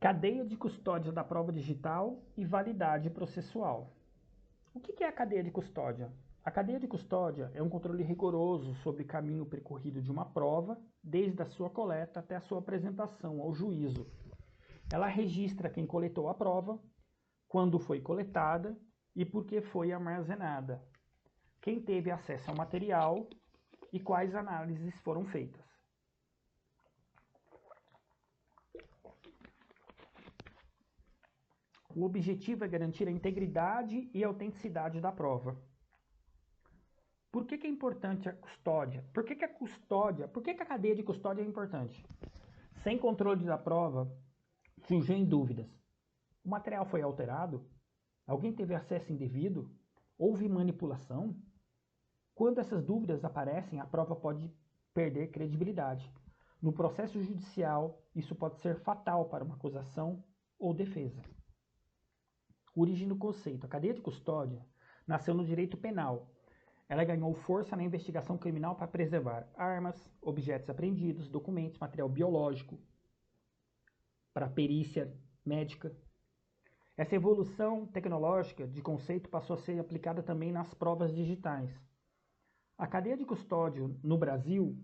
Cadeia de custódia da prova digital e validade processual. O que é a cadeia de custódia? A cadeia de custódia é um controle rigoroso sobre o caminho percorrido de uma prova, desde a sua coleta até a sua apresentação ao juízo. Ela registra quem coletou a prova, quando foi coletada e por que foi armazenada, quem teve acesso ao material e quais análises foram feitas. O objetivo é garantir a integridade e a autenticidade da prova. Por que é importante a custódia? Por que a cadeia de custódia é importante? Sem controle da prova, surgem dúvidas. O material foi alterado? Alguém teve acesso indevido? Houve manipulação? Quando essas dúvidas aparecem, a prova pode perder credibilidade. No processo judicial, isso pode ser fatal para uma acusação ou defesa. Origem do conceito. A cadeia de custódia nasceu no direito penal. Ela ganhou força na investigação criminal para preservar armas, objetos apreendidos, documentos, material biológico, para perícia médica. Essa evolução tecnológica de conceito passou a ser aplicada também nas provas digitais. A cadeia de custódia no Brasil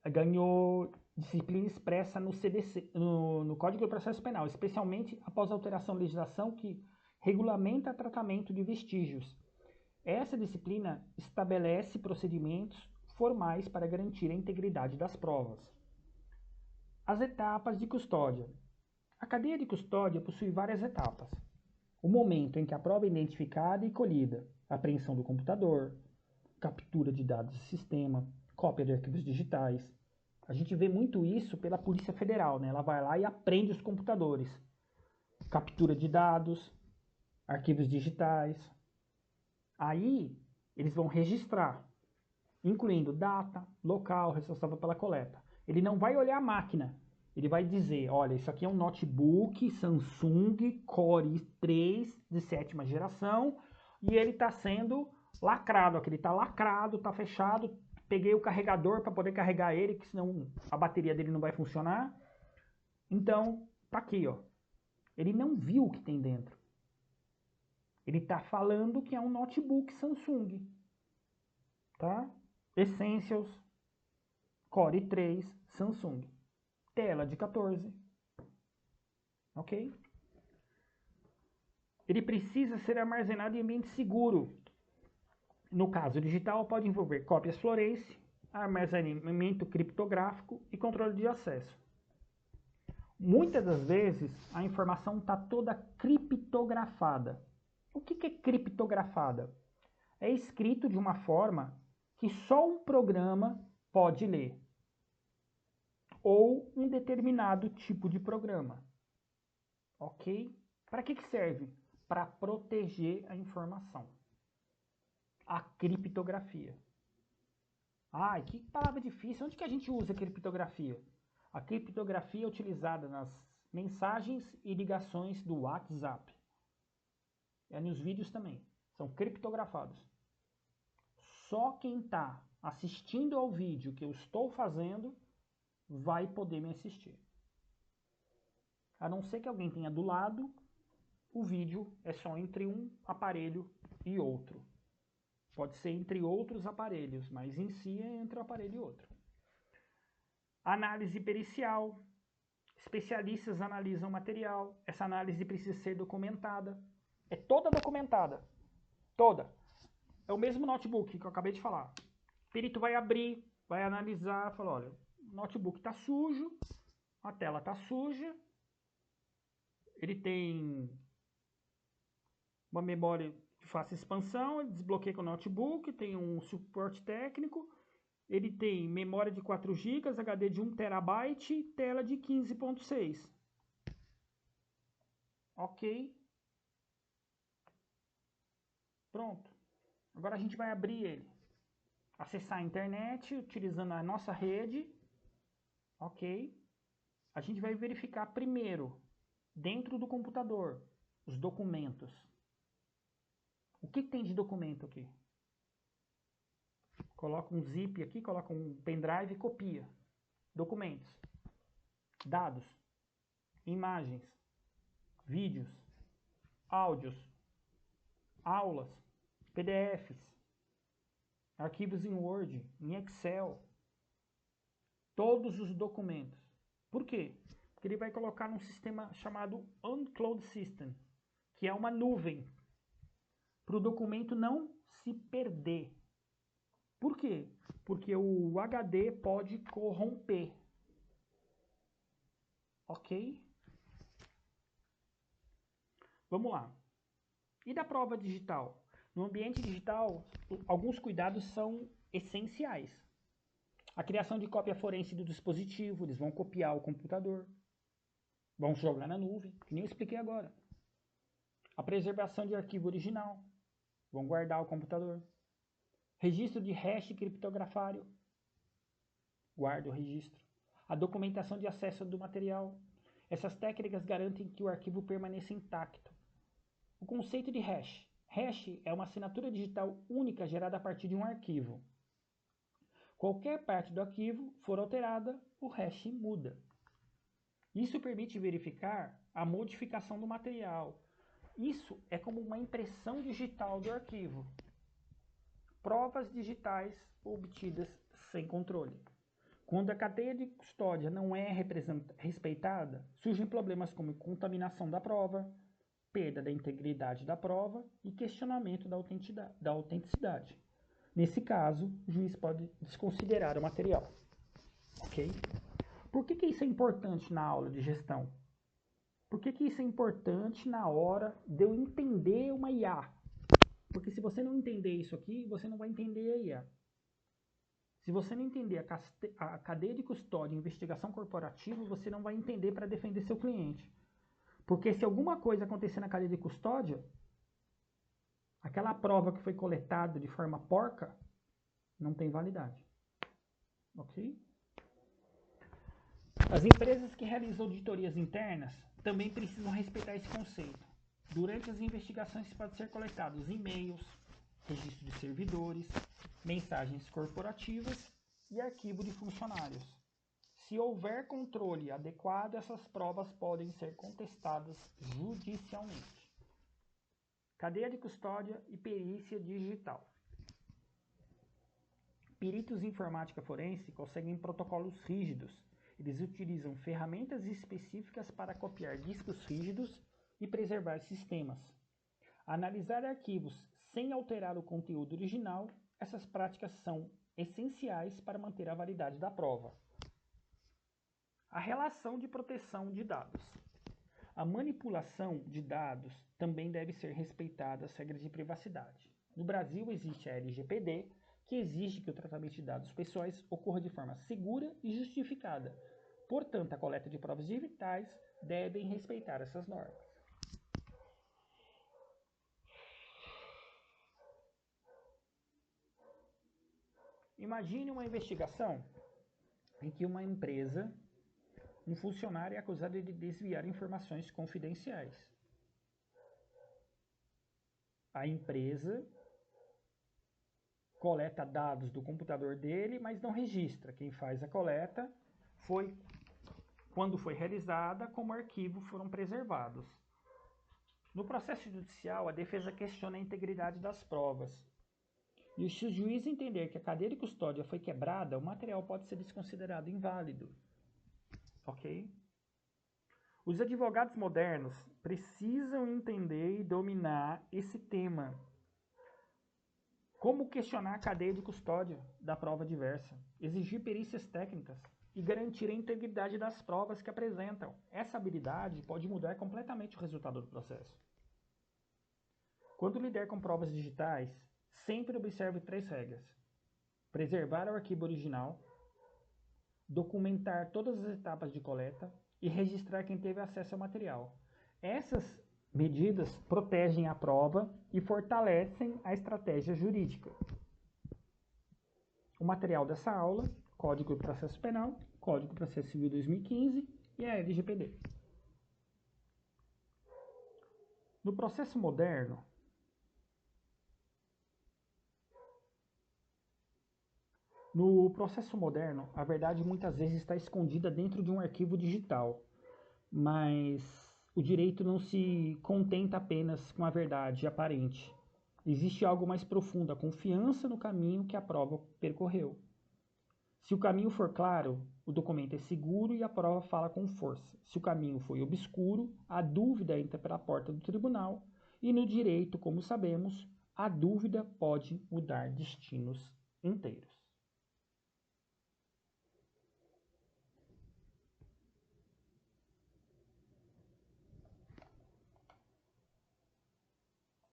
ganhou disciplina expressa no CDC, no Código do Processo Penal, especialmente após a alteração da legislação que regulamenta o tratamento de vestígios. Essa disciplina estabelece procedimentos formais para garantir a integridade das provas. As etapas de custódia. A cadeia de custódia possui várias etapas. O momento em que a prova é identificada e colhida, apreensão do computador, captura de dados de sistema, cópia de arquivos digitais. A gente vê muito isso pela Polícia Federal, né? Ela vai lá e apreende os computadores. Captura de dados, arquivos digitais. Aí, eles vão registrar, incluindo data, local, responsável pela coleta. Ele não vai olhar a máquina. Ele vai dizer, olha, isso aqui é um notebook Samsung Core i3 de 7ª geração e ele está sendo lacrado. Aqui ele está lacrado, está fechado. Peguei o carregador para poder carregar ele, que senão a bateria dele não vai funcionar. Então, tá aqui, ó. Ele não viu o que tem dentro. Ele está falando que é um notebook Samsung. Tá? Essentials Core i3 Samsung. Tela de 14. Ok? Ele precisa ser armazenado em ambiente seguro. No caso digital, pode envolver cópias Florence, armazenamento criptográfico e controle de acesso. Muitas das vezes, a informação está toda criptografada. O que é criptografada? É escrito de uma forma que só um programa pode ler. Ou um determinado tipo de programa. Ok? Para que serve? Para proteger a informação. A criptografia. Ai, que palavra difícil. Onde que a gente usa a criptografia? A criptografia é utilizada nas mensagens e ligações do WhatsApp. É nos vídeos também. São criptografados. Só quem está assistindo ao vídeo que eu estou fazendo vai poder me assistir. A não ser que alguém tenha do lado, o vídeo é só entre um aparelho e outro. Pode ser entre outros aparelhos, mas em si é entre um aparelho e outro. Análise pericial. Especialistas analisam o material. Essa análise precisa ser documentada. É toda documentada. Toda. É o mesmo notebook que eu acabei de falar. O perito vai abrir, vai analisar, fala, olha, o notebook está sujo, a tela está suja, ele tem uma memória de fácil expansão, ele desbloqueia com o notebook, tem um suporte técnico, ele tem memória de 4 GB, HD de 1 TB, tela de 15.6. Ok. Pronto. Agora a gente vai abrir ele. Acessar a internet utilizando a nossa rede. Ok. A gente vai verificar primeiro, dentro do computador, os documentos. O que tem de documento aqui? Coloca um zip aqui, coloca um pendrive e copia. Documentos. Dados. imagens, vídeos, áudios, aulas, PDFs, arquivos em Word, em Excel, todos os documentos. Por quê? Porque ele vai colocar num sistema chamado On-Cloud System, que é uma nuvem, para o documento não se perder. Por quê? Porque o HD pode corromper. Ok? Vamos lá. E da prova digital? No ambiente digital, alguns cuidados são essenciais. A criação de cópia forense do dispositivo, eles vão copiar o computador, vão jogar na nuvem, que nem eu expliquei agora. A preservação de arquivo original, vão guardar o computador. Registro de hash criptografário, guarda o registro. A documentação de acesso do material. Essas técnicas garantem que o arquivo permaneça intacto. O conceito de hash. Hash é uma assinatura digital única gerada a partir de um arquivo. Qualquer parte do arquivo for alterada, o hash muda. Isso permite verificar a modificação do material. Isso é como uma impressão digital do arquivo. Provas digitais obtidas sem controle. Quando a cadeia de custódia não é respeitada, surgem problemas como contaminação da prova, perda da integridade da prova e questionamento da autenticidade. Nesse caso, o juiz pode desconsiderar o material. Ok? Por que isso é importante na aula de gestão? Por que isso é importante na hora de eu entender uma IA? Porque se você não entender isso aqui, você não vai entender a IA. Se você não entender a cadeia de custódia e investigação corporativa, você não vai entender para defender seu cliente. Porque se alguma coisa acontecer na cadeia de custódia, aquela prova que foi coletada de forma porca não tem validade. Ok? As empresas que realizam auditorias internas também precisam respeitar esse conceito. Durante as investigações podem ser coletados e-mails, registro de servidores, mensagens corporativas e arquivo de funcionários. Se houver controle adequado, essas provas podem ser contestadas judicialmente. Cadeia de custódia e perícia digital. Peritos em informática forense conseguem protocolos rígidos. Eles utilizam ferramentas específicas para copiar discos rígidos e preservar sistemas. Analisar arquivos sem alterar o conteúdo original, essas práticas são essenciais para manter a validade da prova. A relação de proteção de dados. A manipulação de dados também deve ser respeitada as regras de privacidade. No Brasil existe a LGPD, que exige que o tratamento de dados pessoais ocorra de forma segura e justificada. Portanto, a coleta de provas digitais devem respeitar essas normas. Imagine uma investigação em que uma empresa, um funcionário é acusado de desviar informações confidenciais. A empresa coleta dados do computador dele, mas não registra. Quem faz a coleta foi quando foi realizada, como arquivos foram preservados. No processo judicial, a defesa questiona a integridade das provas. E se o juiz entender que a cadeia de custódia foi quebrada, o material pode ser desconsiderado inválido. Ok? Os advogados modernos precisam entender e dominar esse tema. Como questionar a cadeia de custódia da prova diversa, exigir perícias técnicas e garantir a integridade das provas que apresentam. Essa habilidade pode mudar completamente o resultado do processo. Quando lidar com provas digitais, sempre observe 3 regras. Preservar o arquivo original, documentar todas as etapas de coleta e registrar quem teve acesso ao material. Essas medidas protegem a prova e fortalecem a estratégia jurídica. O material dessa aula, Código de Processo Penal, Código de Processo Civil 2015 e a LGPD. No processo moderno, a verdade muitas vezes está escondida dentro de um arquivo digital. Mas o direito não se contenta apenas com a verdade aparente. Existe algo mais profundo, a confiança no caminho que a prova percorreu. Se o caminho for claro, o documento é seguro e a prova fala com força. Se o caminho foi obscuro, a dúvida entra pela porta do tribunal e no direito, como sabemos, a dúvida pode mudar destinos inteiros.